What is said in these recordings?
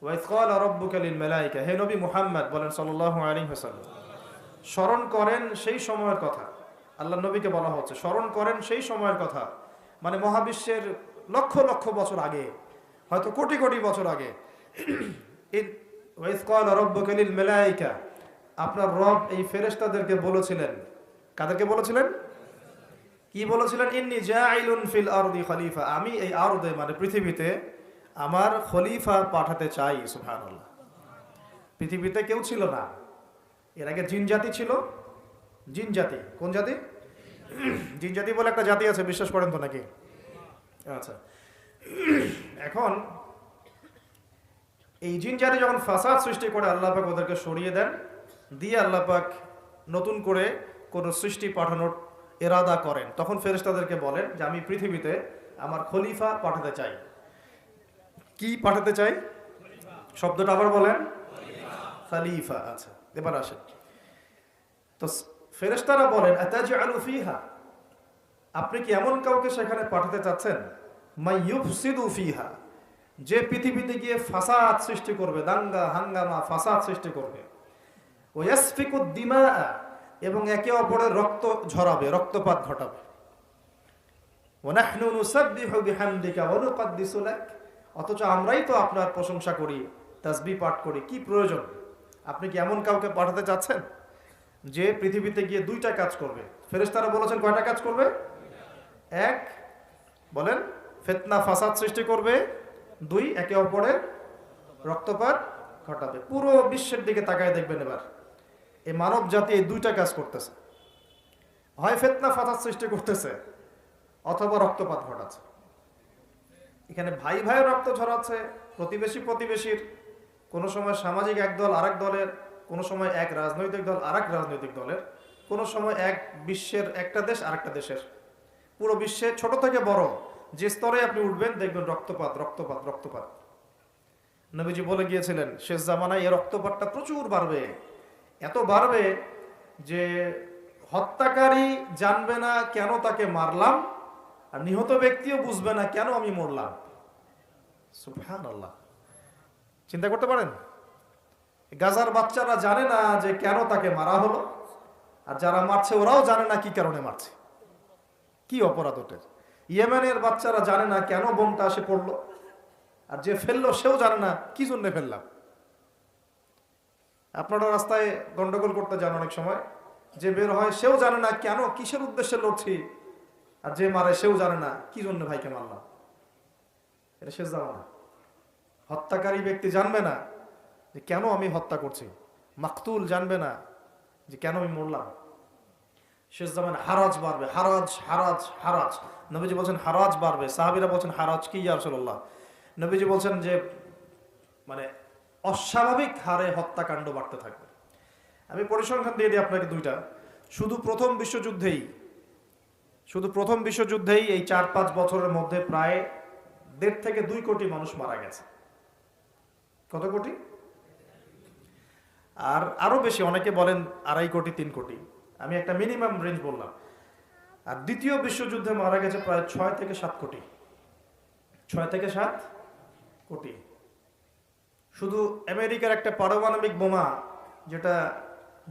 ওয়া ইয ক্বালা রাব্বুকা লিল মালায়েকা, হে নবী মুহাম্মদ বলেন সাল্লাল্লাহু আলাইহি ওয়াসাল্লাম, স্মরণ করেন সেই সময়ের কথা। আল্লাহ নবীকে বলা হচ্ছে স্মরণ করেন সেই সময়ের কথা, মানে মহাবিশ্বের লক্ষ লক্ষ বছর আগে, হয়তো কোটি কোটি বছর আগে। ওয়া ইয ক্বালা রাব্বুকা লিল মালায়েকা, আপনার রব এই ফেরেশতাদেরকে বলেছিলেন, কাদেরকে বলেছিলেন? কি বলেছিলেন? ইন্নী জাইলুন ফিল আরদি খলিফা, আমি এই আরদে মানে পৃথিবীতে আমার খলিফা পাঠাতে চাই। সুবহানাল্লাহ। পৃথিবীতে কেউ ছিল না এর আগে, জিন জাতি ছিল। জিন জাতি, কোন জাতি? জিন জাতি বলে একটা জাতি আছে, বিশ্বাস করেন তো নাকি? আচ্ছা, এখন এই জিন জাতি যখন ফাসাদ সৃষ্টি করে আল্লাহ পাক ওদেরকে সরিয়ে দেন, দিয়ে আল্লাহ পাক নতুন করে কোন সৃষ্টি পাঠানোর ইরাদা করেন, তখন ফেরেশতাদেরকে বলেন যে আমি পৃথিবীতে আমার খলিফা পাঠাতে চাই। কি পাঠাতে চাই? শব্দটা আবার বলেন, খলিফা। আচ্ছা, এবার আসেন তো ফেরেশতারা বলেন আতাজআলু ফিহা, আপনি কি এমন কাউকে সেখানে পাঠাতে চাচ্ছেন মাই ইউফসিদু ফিহা, যে পৃথিবীতে গিয়ে ফাসাদ সৃষ্টি করবে, দাঙ্গা হাঙ্গামা ফাসাদ সৃষ্টি করবে, ওয়া ইয়াসফিকুদ দিমা, এবং একে অপরের রক্ত ঝরাবে, রক্তপাত ঘটাবে। ওয়া নাহনু নুসাব্বিহু বিহামদিকা ওয়া নুকদ্দিসু লাক, অথচ আমরাই তো আপনার প্রশংসা করি, তাসবিহ পাঠ করি, কি প্রয়োজন? আপনি কি এমন কাউকে পাঠাতে চাচ্ছেন যে পৃথিবীতে গিয়ে দুইটা কাজ করবে? ফেরেশতারা বলেছেন কয়টা কাজ করবে? এক, বলেন, ফিতনা ফাসাদ সৃষ্টি করবে। দুই, একে অপরের রক্তপাত ঘটাবে। পুরো বিশ্বের দিকে তাকায় দেখবেন এবার, এই মানব জাতি এই দুইটা কাজ করতেছে, হয় ফিতনা ফাসাদ সৃষ্টি করতেছে অথবা রক্তপাত ঘটাচ্ছে। এখানে ভাই ভাইয়ের রক্ত ঝরাচ্ছে, প্রতিবেশী প্রতিবেশীর, কোনো সময় সামাজিক এক দল আরেক দলের, কোনো সময় এক রাজনৈতিক দল আরেক রাজনৈতিক দলের, কোনো সময় এক বিশ্বের একটা দেশ আরেকটা দেশের। পুরো বিশ্বে ছোট থেকে বড় যে স্তরে আপনি উঠবেন দেখবেন রক্তপাত রক্তপাত রক্তপাত। নবীজি বলে গিয়েছিলেন শেষ জামানায় এই রক্তপাতটা প্রচুর বাড়বে, এত বাড়বে যে হত্যাকারী জানবে না কেন তাকে মারলাম, আর নিহত ব্যক্তিও বুঝবে না কেন আমি মরলাম। সুবহানাল্লাহ, চিন্তা করতে পারেন? গাজার বাচ্চারা জানে না যে কেন তাকে মারা হলো, আর যারা মারছে ওরাও জানে না কি কারণে মারছে, কি অপরাধ ওঠে। ইয়েমেনের বাচ্চারা জানে না কেন বোমটা এসে পড়লো, আর যে ফেললো সেও জানে না কি জন্য ফেললাম। আপনারা রাস্তায় গন্ডগোল করতে যান অনেক সময়, যে বের হয় সেও জানে না কেন, কিসের উদ্দেশ্যে লড়ছি, আর যে মারে সেও জানে না কি জন্য ভাইকে মারলাম। এটা শেষ জামানা। হত্যাকারী ব্যক্তি জানবে না যে কেন আমি হত্যা করছি, মাকতুল জানবে না যে কেন আমি মরলাম। শেষ জামানা হারাজ বাড়বে, হারাজ হারাজ হারাজ। নবীজি বলছেন হারাজ বাড়বে, সাহাবীরা বলছেন হারাজ কি ইয়া রাসূলুল্লাহ? নবীজি বলছেন যে মানে অস্বাভাবিক হারে হত্যাকাণ্ড বাড়তে থাকবে। আমি পরিসংখ্যান দিয়ে দিই আপনাকে দুইটা। শুধু প্রথম বিশ্বযুদ্ধেই এই 4-5 বছরের মধ্যে প্রায় 1.5 থেকে 2 কোটি মানুষ মারা গেছে। কত কোটি? আর আরো বেশি, অনেকে বলেন 2.5 কোটি 3 কোটি, আমি একটা মিনিমাম রেঞ্জ বললাম। আর দ্বিতীয় বিশ্বযুদ্ধে মারা গেছে প্রায় 6 থেকে 7 কোটি। 6 থেকে 7 কোটি। শুধু আমেরিকার একটা পারমাণবিক বোমা যেটা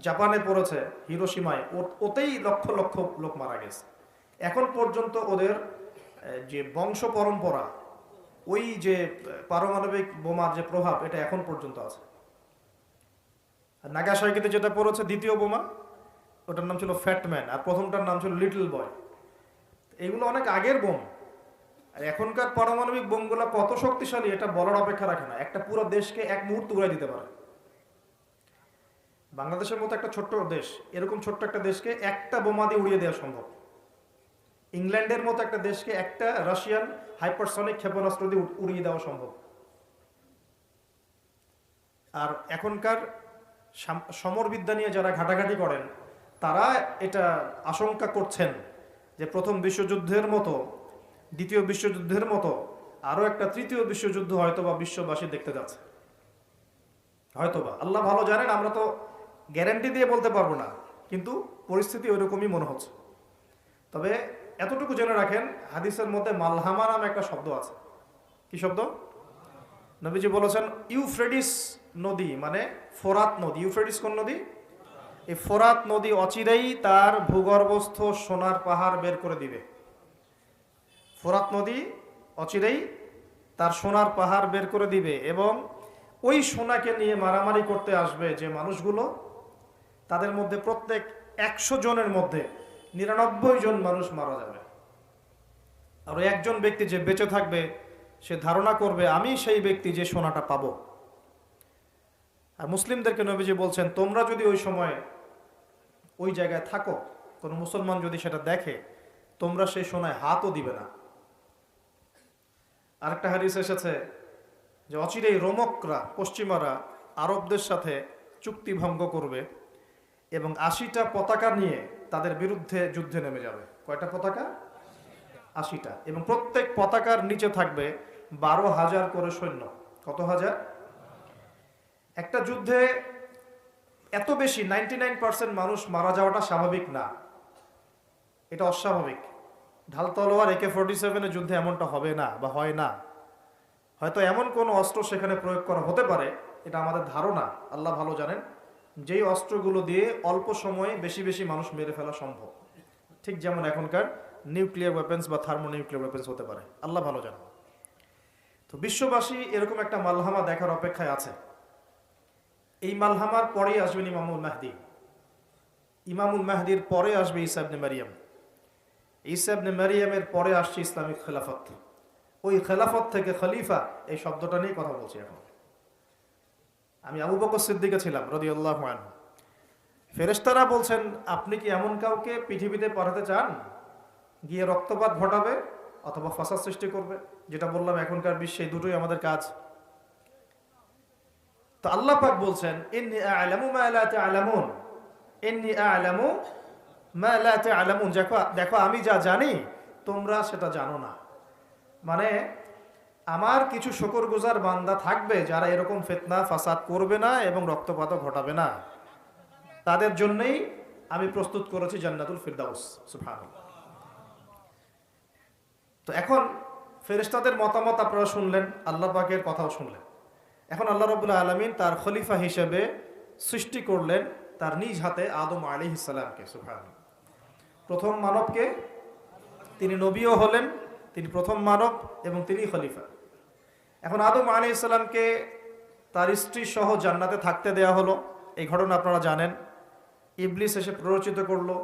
জাপানে পড়েছে হিরোশিমায়, ওতেই লক্ষ লক্ষ লোক মারা গেছে। এখন পর্যন্ত ওদের যে বংশ পরম্পরা, ওই যে পারমাণবিক বোমার যে প্রভাব, এটা এখন পর্যন্ত আছে। আর নাগাসাকিতে যেটা পড়েছে দ্বিতীয় বোমা, ওটার নাম ছিল ফ্যাটম্যান, আর প্রথমটার নাম ছিল লিটল বয়। এগুলো অনেক আগের বোম। আর এখনকার পারমাণবিক বোমগুলো কত শক্তিশালী এটা বলার অপেক্ষা রাখে না, একটা পুরো দেশকে এক মুহূর্তে উড়াই দিতে পারে। বাংলাদেশের মতো একটা ছোট্ট দেশ, এরকম ছোট্ট একটা দেশকে একটা বোমা দিয়ে উড়িয়ে দেওয়া সম্ভব। ইংল্যান্ডের মতো একটা দেশকে একটা রাশিয়ান হাইপারসনিক ক্ষেপণাস্ত্র দিয়ে উড়িয়ে দেওয়া সম্ভব। আর এখনকার সমরবিদ্যা নিয়ে যারা ঘাটাঘাটি করেন, তারা এটা আশঙ্কা করছেন যে প্রথম বিশ্বযুদ্ধের মতো, দ্বিতীয় বিশ্বযুদ্ধের মতো আরো একটা তৃতীয় বিশ্বযুদ্ধ হয়তোবা বিশ্ববাসী দেখতে যাচ্ছে। হয়তোবা, আল্লাহ ভালো জানেন, আমরা তো গ্যারান্টি দিয়ে বলতে পারবো না, কিন্তু পরিস্থিতি ওইরকমই মনে হচ্ছে। তবে এতটুকু জেনে রাখেন, হাদিসের মধ্যে মালহামা নামে একটা শব্দ আছে। কি শব্দ? নবীজি বলেছেন ইউফ্রেটিস নদী মানে ফোরাত নদী। ইউফ্রেটিস কোন নদী? এই ফোরাত নদী অচিরেই তার ভূগর্ভস্থ সোনার পাহাড় বের করে দিবে। ফোরাত নদী অচিরেই তার সোনার পাহাড় বের করে দিবে এবং ওই সোনাকে নিয়ে মারামারি করতে আসবে যে মানুষগুলো, তাদের মধ্যে প্রত্যেক 100 জনের মধ্যে 99 জন মানুষ মারা যাবে। আর ওই একজন ব্যক্তি যে বেঁচে থাকবে সে ধারণা করবে আমি সেই ব্যক্তি যে সোনাটা পাবো। আর মুসলিমদেরকে নবীজি বলছেন তোমরা যদি ওই সময় ওই জায়গায় থাকো, কোনো মুসলমান যদি সেটা দেখে, তোমরা সেই সোনায় হাতও দিবে না। আরেকটা হাদিস এসেছে যে অচিরেই রোমকরা, পশ্চিমারা আরবদের সাথে চুক্তি ভঙ্গ করবে এবং 80টা পতাকা নিয়ে তাদের বিরুদ্ধে যুদ্ধে নেমে যাবে। কয়টা পতাকা? 80টা। এবং প্রত্যেক পতাকার নিচে থাকবে 12,000 করে সৈন্য। কত হাজার? একটা যুদ্ধে এত বেশি 99% মানুষ মারা যাওয়াটা স্বাভাবিক না, এটা অস্বাভাবিক। ঢাল তলোয়ার AK-47 যুদ্ধে এমনটা হবে না বা হয় না। হয়তো এমন কোন অস্ত্র সেখানে প্রয়োগ করা হতে পারে, এটা আমাদের ধারণা, আল্লাহ ভালো জানেন, যেই অস্ত্রগুলো দিয়ে অল্প সময়ে বেশি বেশি মানুষ মেরে ফেলা সম্ভব। ঠিক যেমন এখনকার নিউক্লিয়ার ওয়েপেন্স বা থার্মোনিউক্লিয়ার ওয়েপেন্স হতে পারে, আল্লাহ ভালো জানেন। তো বিশ্ববাসী এরকম একটা মালহামা দেখার অপেক্ষায় আছে। এই মালহামার পরেই আসবেন ইমামুল মাহদি। ইমামুল মাহদির পরে আসবে ঈসা ইবনে মারিয়াম। ঈসা ইবনে মারিয়ামের পরে আসছে ইসলামিক খেলাফত। ওই খেলাফত থেকে খলিফা এই শব্দটা নিয়ে কথা বলছি এখন। আমি আবু বকর সিদ্দিকে ছিলাম রাদিয়াল্লাহু আনহু। ফেরেশতারা বলছেন আপনি কি এমন কাউকে পৃথিবীতে পাঠাতে চান গিয়ে রক্তপাত ঘটাবে অথবা ফাসাদ সৃষ্টি করবে? যেটা বললাম এখনকার বিশ্বে দুটোই আমাদের কাজ। তো আল্লাহ পাক বলছেন ইন্নী আ'লামু মা লা তা'লামুন, ইন্নী আ'লামু মা লা তা'লামুন, দেখো আমি যা জানি তোমরা সেটা জানো না। মানে আমার কিছু শুকরগুজার বান্দা থাকবে যারা এরকম ফিতনা ফাসাদ করবে না এবং রক্তপাতও ঘটাবে না, তাদের জন্যই আমি প্রস্তুত করেছি জান্নাতুল ফিরদাউস। সুবহানাল্লাহ। তো এখন ফেরেশতাদের মতামত আপনারা শুনলেন, আল্লাহ পাকের কথাও শুনলেন। এখন আল্লাহ রাব্বুল আলামিন তার খলিফা হিসেবে সৃষ্টি করলেন তার নিজ হাতে আদম আলাইহিস সালামকে। সুবহানাল্লাহ। প্রথম মানবকে, তিনি নবীও হলেন, তিনি প্রথম মানব এবং তিনি খলিফা। এখন আদম আলাইহিস সালামকে তার স্ত্রী সহ জান্নাতে থাকতে দেয়া হলো। এই ঘটনা আপনারা জানেন। ইবলিস এসে প্ররোচিত করলো।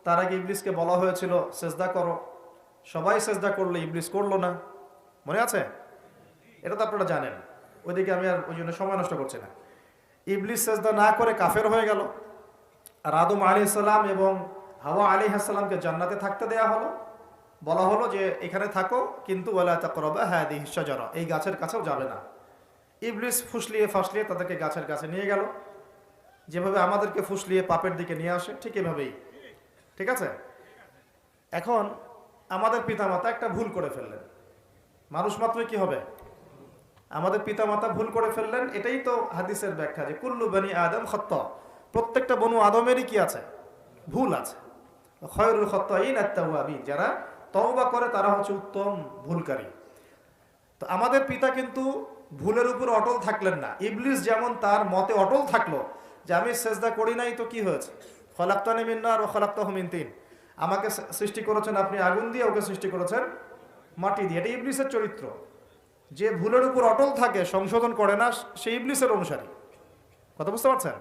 তার আগে ইবলিসকে বলা হয়েছিল সেজদা করো, সবাই সেজদা করলো, ইবলিস করলো না। মনে আছে? এটা তো আপনারা জানেন। ওইদিকে আমি আর ওই জন্য সময় নষ্ট করছি না। ইবলিস সেজদা না করে কাফের হয়ে গেল। আর আদম আলাইহিস সালাম এবং হাওয়া আলাইহিস সালামকে জান্নাতে থাকতে দেয়া হলো। বলা হলো যে এখানে থাকো, কিন্তু ওয়ালা তাকরাবা হাদিহিশ শাজারা, এই গাছের কাছেও যাবে না। ইবলিস ফুসলিয়ে ফাসলিয়ে তাদেরকে গাছের কাছে নিয়ে গেল। যেভাবে আমাদেরকে ফুসলিয়ে পাপের দিকে নিয়ে আসে ঠিক এভাবেই। ঠিক আছে? এখন আমাদের পিতামাতা একটা ভুল করে ফেললেন। মানুষ মাত্রই কি হবে? আমাদের পিতামাতা ভুল করে ফেললেন। এটাই তো হাদিসের ব্যাখ্যা যে কুল্লু বনি আদম খাত্তা, প্রত্যেকটা বনু আদমেরই কি আছে? ভুল আছে। খায়রুল খাত্তাইন আত-তাওয়াবিন, যারা তওবা করে তারা হচ্ছে উত্তম ভুলকারী। তো আমাদের পিতা কিন্তু ভুলের উপর অটল থাকলেন না। ইবলিস যেমন তার মতে অটল থাকলো যে আমি সেজদা করি নাই তো কি হয়েছে, খলাকতানি মিন নার ওয়া খলাকতাহু মিন তিন, আমাকে সৃষ্টি করেছেন আপনি আগুন দিয়ে, ওকে সৃষ্টি করেছেন মাটি দিয়ে। এটা ইবলিসের চরিত্র। যে ভুলের উপর অটল থাকে, সংশোধন করে না, সে ইবলিসের অনুসারী। কথা বুঝতে পারছেন?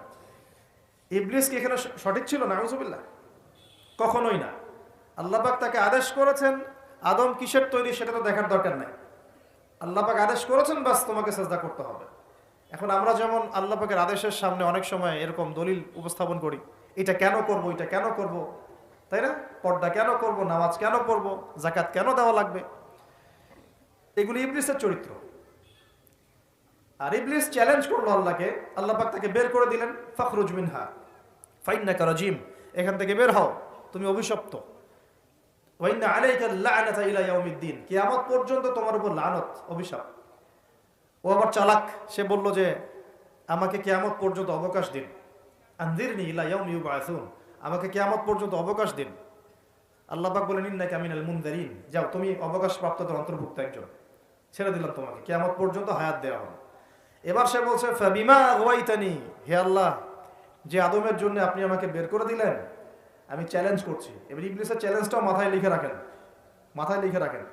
ইবলিস কি এখানে সঠিক ছিল? নাউজুবিল্লাহ, কখনোই না। আল্লাহ পাক তাকে আদেশ করেছেন, আদম কিসের তৈরি সেটা তো দেখার দরকার নাই। আল্লাহ পাক আদেশ করেছেন, বাস তোমাকে সেজদা করতে হবে। এখন আমরা যেমন আল্লাহ পাকের আদেশের সামনে অনেক সময় এরকম দলিল উপস্থাপন করি, এটা কেন করব, এটা কেন করব, তাই না? পর্দা কেন করব, নামাজ কেন পড়ব, যাকাত কেন দেওয়া লাগবে, এগুলি ইবলিসের চরিত্র। আর ইবলিস চ্যালেঞ্জ করলো আল্লাহকে, আল্লাহ পাক তাকে বের করে দিলেন, ফাখরুজ মিনহা ফাইন্নাকা রাজিম, এখান থেকে বের হও, তুমি অভিশপ্ত। ওয়া ইন্না আলাইকা লা'নাতা ইলা ইয়াউমিদ্দিন, কিয়ামত পর্যন্ত তোমার উপর লানত, অভিশাপ। ও আবার চালাক, সে বলল যে আমাকে কিয়ামত পর্যন্ত অবকাশ দিন, আনজিরনি ইলা ইয়াউমি ইউবআসুন, আমাকে কিয়ামত পর্যন্ত অবকাশ দিন। আল্লাহ পাক বলেন ইন্নাকা মিনাল মুনযারিন, যাও তুমি অবকাশ প্রাপ্তদের অন্তর্ভুক্ত একজন, ছেড়ে দিলাম তোমাকে, কিয়ামত পর্যন্ত হায়াত দেওয়া হবে। এবার সে বলছে ফাবিমা আগওয়াইতানি, হে আল্লাহ, যে আদমের জন্য আপনি আমাকে বের করে দিলেন, আমি চ্যালেঞ্জ করছি। এবার ইবলিসের চ্যালেঞ্জটাও মাথায় লিখে রাখেন।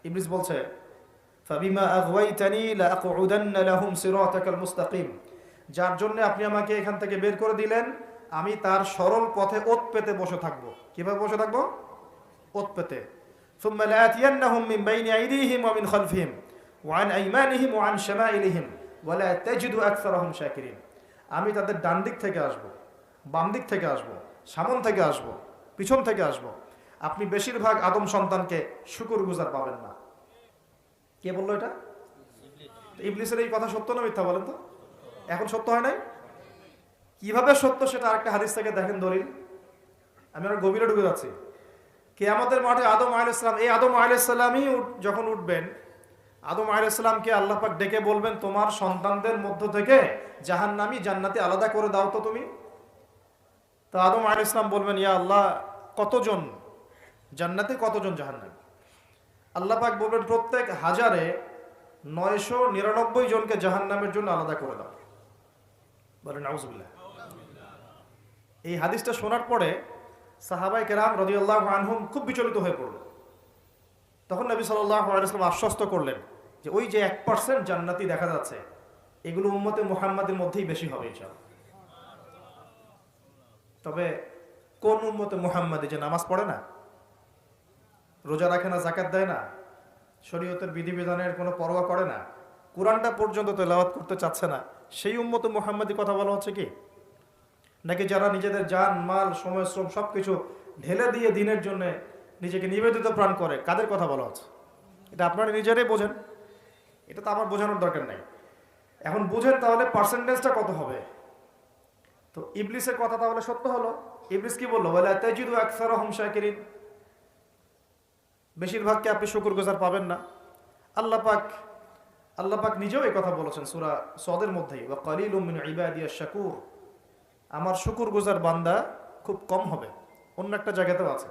ইবলিস বলছে ফাবিমা আগওয়াইতানি লাআকউদান্না লাহুম সিরাতাকাল মুস্তাকিম, যার জন্য আপনি আমাকে এখান থেকে বের করে দিলেন, আমি তার সরল পথে ওত পেতে বসে থাকবো। কিভাবে বসে থাকবো? ওত পেতে। সুম্মা লাআতিয়ান্নাহুম মিন বাইনি আইদিহিম ওয়া মিন খালফিহিম ওয়া আন আইমানিহিম ওয়া আন শামাইলিহিম ওয়া লা তাজিদু আকসারাহুম শাকিরিন। আমি তাদের ডান দিক থেকে আসব, বাম দিক থেকে আসব, সামন থেকে আসব, পিছন থেকে আসব। আপনি বেশিরভাগ আদম সন্তানকে শুকরগুজার পাবেন না। কে বললো এটা? ইবলিসের এই কথা সত্য না মিথ্যা বলেন তো? এখন সত্য হয় নাই? কিভাবে সত্য সেটা আরেকটা হাদিস থেকে দেখেন, দলিল। আমি আর গভীরে ঢুকে যাচ্ছি। কিয়ামতের মাঠে আদম আলাইহিস সালাম, এই আদম আলাইহিস সালামই যখন উঠবেন, আদম আলাইহিস সালামকে আল্লাহ পাক ডেকে বলবেন, তোমার সন্তানদের মধ্য থেকে জাহান্নামী জান্নাতি আলাদা করে দাও তো তুমি। তো আদম আলাইহিস সালাম বলবেন, ইয়া আল্লাহ, কতজন জান্নাতি, কতজন জাহান্নামী? আল্লাহ পাক বলবেন, প্রত্যেক 1000-999 জনকে জাহান্নামের জন্য আলাদা করে দাও। বলেন নাউজুবিল্লাহ। এই হাদিসটা শোনার পরে সাহাবাই কেরাম রাদিয়াল্লাহু আনহুম খুব বিচলিত হয়ে পড়ল। তখন নবী সাল্লাল্লাহু আলাইহি ওয়াসাল্লাম আশ্বস্ত করলেন যে ওই যে 1% জান্নাতি দেখা যাচ্ছে, এগুলো উম্মতে মুহাম্মাদের মধ্যেই বেশি হবে ইনশাআল্লাহ। তবে কোন উম্মতে মুহাম্মাদি যে নামাজ পড়ে না, রোজা রাখে না, যাকাত দেয় না, শরীয়তের বিধিবিধানের কোনো পরোয়া করে না, কোরআনটা পর্যন্ত তেলাওয়াত করতে চাচ্ছে না, সেই উম্মতে মুহাম্মাদি কথা বলা হচ্ছে কি? নাকি যারা নিজেদের জান, মাল, সময়, শ্রম সবকিছু ঢেলে দিয়ে দিনের জন্য নিজেকে নিবেদিত প্রাণ করে, কাদের কথা বলা হচ্ছে? এটা আপনারা নিজেরাই বোঝেন, এটা তো আমার বোঝানোর দরকার নাই। এখন বুঝেন তাহলে পার্সেন্টেজটা কত হবে। তো ইবলিসের কথা তাহলে সত্য হলো। ইবলিস কি বললো? ওয়ালা তাজিদু আকসারাহুম শাকিরিন, বেশিরভাগকে আপনি শুকরগুজার পাবেন না। আল্লাহ পাক নিজেও এই কথা বলেছেন সূরা সদের মধ্যেই, ওয়া কালিলুম মিন ইবাদিয়াশ শাকুর, আমার শুকরগুজার বান্দা খুব কম হবে। অন্য একটা জায়গাতেও আছে।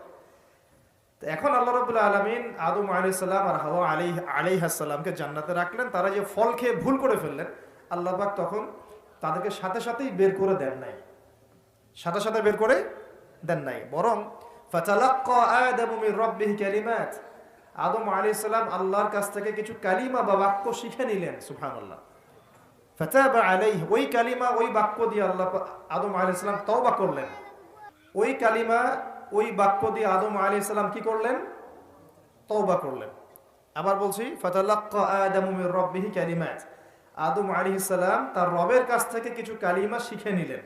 তো এখন আল্লাহ রাব্বুল আলামিন আদম আলাইহিস সালাম আর হাওয়া আলাইহিস সালামকে জান্নাতে রাখলেন। তারা যে ফল খেয়ে ভুল করে ফেললেন, আল্লাহ পাক তখন তাদেরকে সাথে সাথেই বের করে দেন নাই, সাথে বের করে দেন নাই, বরং ফাতালাক্কা আদামু মির রাব্বিহি কালিমাত, আদম আলাইহিস সালাম আল্লাহর কাছ থেকে কিছু কালিমা বা বাক্য শিখে নিলেন। সুবহানাল্লাহ। ফাতাবা আলাইহি, ওই কালিমা, ওই বাক্য দিয়ে আদম আলাইহিস সালাম তওবা করলেন। ওই কালিমা, ওই বাক্য দিয়ে আদম আলাইহিস সালাম কি করলেন? তওবা করলেন। আবার বলছি, ফাতালাক্কা আদামু মির রাব্বিহি কালিমাত, আদম আলাইহিস সালাম তার রবের কাছ থেকে কিছু কালিমা শিখে নিলেন।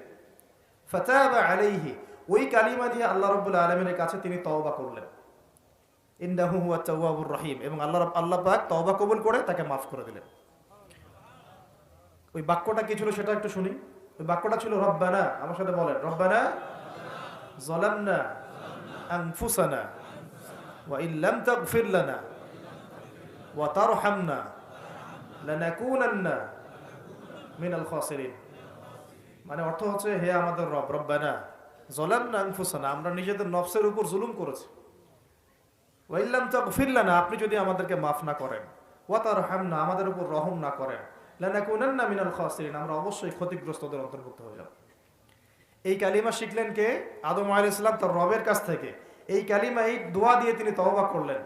ফাতাবা আলাইহি, ওই কালিমা দিয়ে আল্লাহ রাব্বুল আলামিনের কাছে তিনি তওবা করলেন। ইন্নাহু হুয়াত তাওয়াবুর রহিম, এবং আল্লাহ পাক তওবা কবুল করে তাকে মাফ করে দিলেন। ওই বাক্যটা কি ছিল সেটা একটু শুনি। ওই বাক্যটা ছিল রব্বানা, আমার সাথে বলেন, রব্বানা যালামনা আনফুসানা ওয়া ইল্লাম তাগফির লানা ওয়া তারহামনা লানাকুনান্না মিনাল খাসিরিন। মানে অর্থ হচ্ছে, হে আমাদের রব, রব্বানা যালামনা আনফুসানা, আমরা নিজেদের নফসের উপর জুলুম করেছি, ওয়া ইল্লাম তাগফির লানা, আপনি যদি আমাদেরকে মাফ না করেন, ওয়া তারহামনা, আমাদের উপর রহম না করেন, লানাকুনান্না মিনাল খাসিরিন, আমরা অবশ্যই ক্ষতিগ্রস্তদের অন্তর্ভুক্ত হয়ে যাব। এই কালিমা শিখলেন কে? আদম আলাইহিস সালাম তার রবের কাছ থেকে। এই কালিমা, এই দোয়া দিয়ে তিনি তওবা করলেন,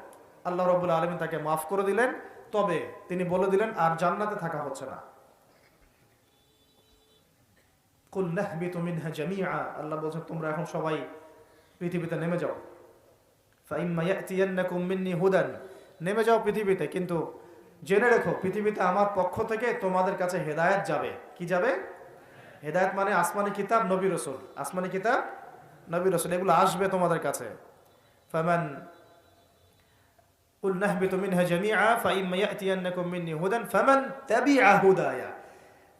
আল্লাহ রাব্বুল আলামিন তাকে মাফ করে দিলেন। তবে তিনি বলে দিলেন, আর জান্নাতে থাকা হচ্ছে না। কুল নাহবিতু মিনহা জামিআ, আল্লাহ বলেন তোমরা এখন সবাই পৃথিবীতে নেমে যাও। ফাইম্মা ইয়াতিয়ান্নাকুম মিন্নি হুদান, নেমে যাও পৃথিবীতে, কিন্তু জেনে রেখো পৃথিবীতে আমার পক্ষ থেকে তোমাদের কাছে হেদায়েত যাবে। কি যাবে? হেদায়েত মানে আসমানি কিতাব, নবী রাসূল, আসমানি কিতাব, নবী রাসূল, এগুলো আসবে তোমাদের কাছে। ফামান কুল নাহবিতু মিনহা জামিআ ফাইম্মা ইয়াতিয়ান্নাকুম মিন্নি হুদান ফামান তাবিআ হুদায়া,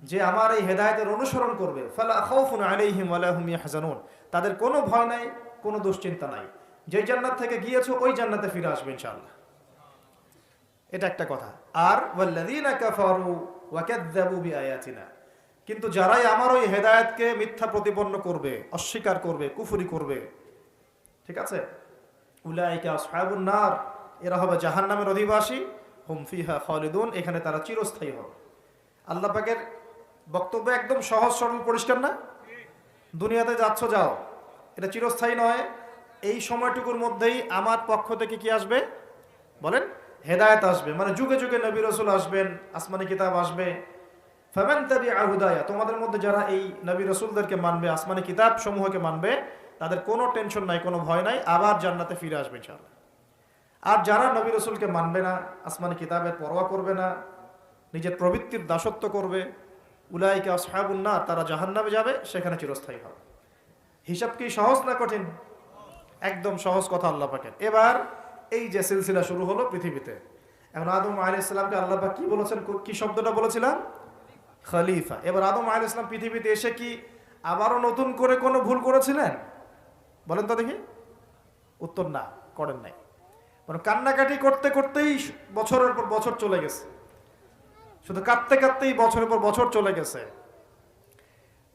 যে আমার এই হেদায়েতের অনুসরণ করবে, ফালা খাউফুন আলাইহিম ওয়ালা হুম ইয়াহজানুন, তাদের কোনো ভয় নাই, কোনো দুশ্চিন্তা নাই। যে জান্নাত থেকে গিয়েছো ওই জান্নাতে ফিরে আসবে ইনশাআল্লাহ। এটা একটা কথা। আর ওয়াল্লাযীনা কাফারু ওয়া কাযযাবু বিআয়াতিনা, কিন্তু যারাই আমার ওই হেদায়েতকে মিথ্যা প্রতিপন্ন করবে, অস্বীকার করবে, কুফরি করবে, ঠিক আছে, উলাইকা আসহাবুন নার, এরা হবে জাহান্নামের অধিবাসী, হুম ফিহা খালিদুন, এখানে তারা চিরস্থায়ী হবে। আল্লাহ পাকের বক্তব্য একদম সহজ সরল পরিষ্কার না? দুনিয়াতে যাচ্ছ যাও, এটা চিরস্থায়ী নয়। এই সময়টুকুর মধ্যেই আমার পক্ষ থেকে কি আসবে বলেন? হেদায়েত আসবে, মানে যুগে যুগে নবী রাসূল আসবেন, আসমানি কিতাব আসবে। ফামান তাবিআ হুদায়া, তোমাদের মধ্যে যারা এই নবী রাসূলদেরকে মানবে, আসমানি কিতাব সমূহকে মানবে, তাদের কোনো টেনশন নাই, কোনো ভয় নাই, আবার জান্নাতে ফিরে আসবে ইনশাআল্লাহ। আর যারা নবী রাসূলকে মানবে না, আসমানি কিতাবের পরোয়া করবে না, নিজের প্রবৃত্তির দাসত্ব করবে, উলাইকা আসহাবুন নার, তারা জাহান্নামে যাবে, সেখানে চিরস্থায়ী হবে। হিসাব কি সহজ না কঠিন? একদম সহজ কথা আল্লাহ পাকের। এবার এই যে সিলসিলা শুরু হলো পৃথিবীতে, এখন আদম আলাইহিস সালামকে আল্লাহ পাক কি বলেছেন, কি শব্দটা বলেছিলাম? খলিফা। এবার আদম আলাইহিস সালাম পৃথিবীতে এসে কি আবারও নতুন করে কোনো ভুল করেছিলেন? বলেন তো দেখি। উত্তর না, করেন নাই। মানে কান্নাকাটি করতে করতেই বছরের পর বছর চলে গেছে, শুধু কাঁদতে কাঁদতেই বছরের পর বছর চলে গেছে।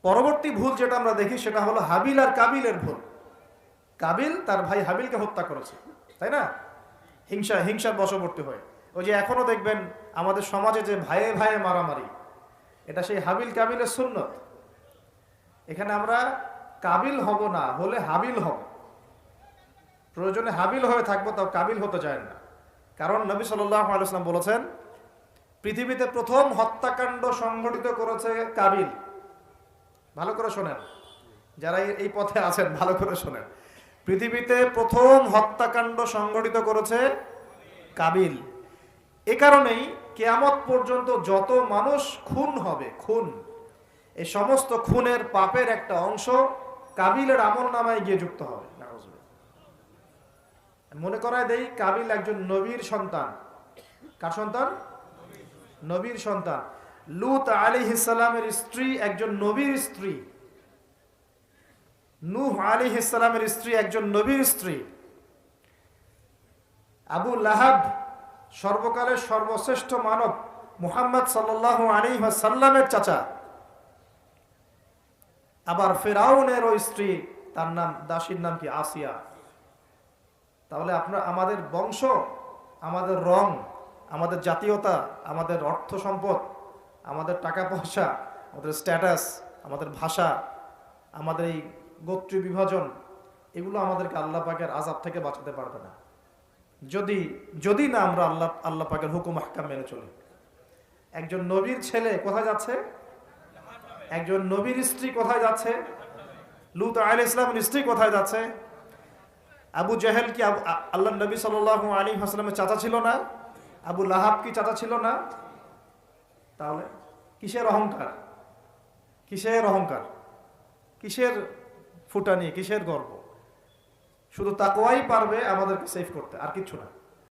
পরবর্তী ভুল যেটা আমরা দেখি সেটা হলো হাবিল আর কাবিলের ভুল। কাবিল তার ভাই হাবিলকে হত্যা করেছে, তাই না? হিংসার বশবর্তী হয়ে। ওই যে এখনো দেখবেন আমাদের সমাজে যে ভাইয়ে ভাইয়ে মারামারি, এটা সেই হাবিল কাবিলের সুন্নত। এখানে আমরা কাবিল হব না, হলে হাবিল হব। প্রয়োজনে হাবিল হয়ে থাকবো, তাও কাবিল হতে চায় না। কারণ নবী সাল্লাল্লাহু আলাইহি ওয়াসাল্লাম বলেছেন, পৃথিবীতে প্রথম হত্যাকাণ্ড সংঘটিত করেছে কাবিল। ভালো করে শোনেন, যারা এই পথে আছেন ভালো করে শোনেন। পৃথিবীতে প্রথম হত্যাকাণ্ড সংঘটিত করেছে কাবিল। এ কারণেই কিয়ামত পর্যন্ত যত মানুষ খুন হবে, খুন, এই সমস্ত খুনের পাপের একটা অংশ কাবিলের আমলনামায় গিয়ে যুক্ত হবে। মনে করায় দেই, কাবিল একজন নবীর সন্তান। কার সন্তান? নবীর সন্তান। লূত আলাইহিস সালামের স্ত্রী একজন নবীর স্ত্রী। নূহ আলাইহিস সালামের স্ত্রী একজন নবীর স্ত্রী। আবু লাহাব সর্বকালের সর্বশ্রেষ্ঠ মানব মুহাম্মদ সাল্লাল্লাহু আলাইহি ওয়াসাল্লামের চাচা। আবার ফিরআউনের ওই স্ত্রী, তার নাম, দাসীর নাম কি? আসিয়া। তাহলে আমাদের বংশ, আমাদের রং, আমাদের জাতীয়তা, আমাদের অর্থ সম্পদ, আমাদের টাকা পয়সা, আমাদের স্ট্যাটাস, আমাদের ভাষা, আমাদের এই গোত্রীয় বিভাজন, এগুলো আমাদেরকে আল্লাহ পাকের আযাব থেকে বাঁচাতে পারবে না, যদি না আমরা আল্লাহ পাকের হুকুম আহকাম মেনে চলি। একজন নবীর ছেলে কোথায় যাচ্ছে? একজন নবীর স্ত্রী কোথায় যাচ্ছে? লূত আলাইহিস সালামের স্ত্রী কোথায় যাচ্ছে? আবু জেহেল কি আল্লাহ নবী সাল্লাল্লাহু আলাইহি ওয়াসাল্লামের চাচা ছিল না? আবু লাহাব কি চাচা ছিল না? তাহলে কিসের অহংকার, কিসের অহংকার, কিসের ফুটানি, কিসের গর্ব? শুধু তাকওয়াই পারবে আমাদেরকে সেভ করতে, আর কিচ্ছু না।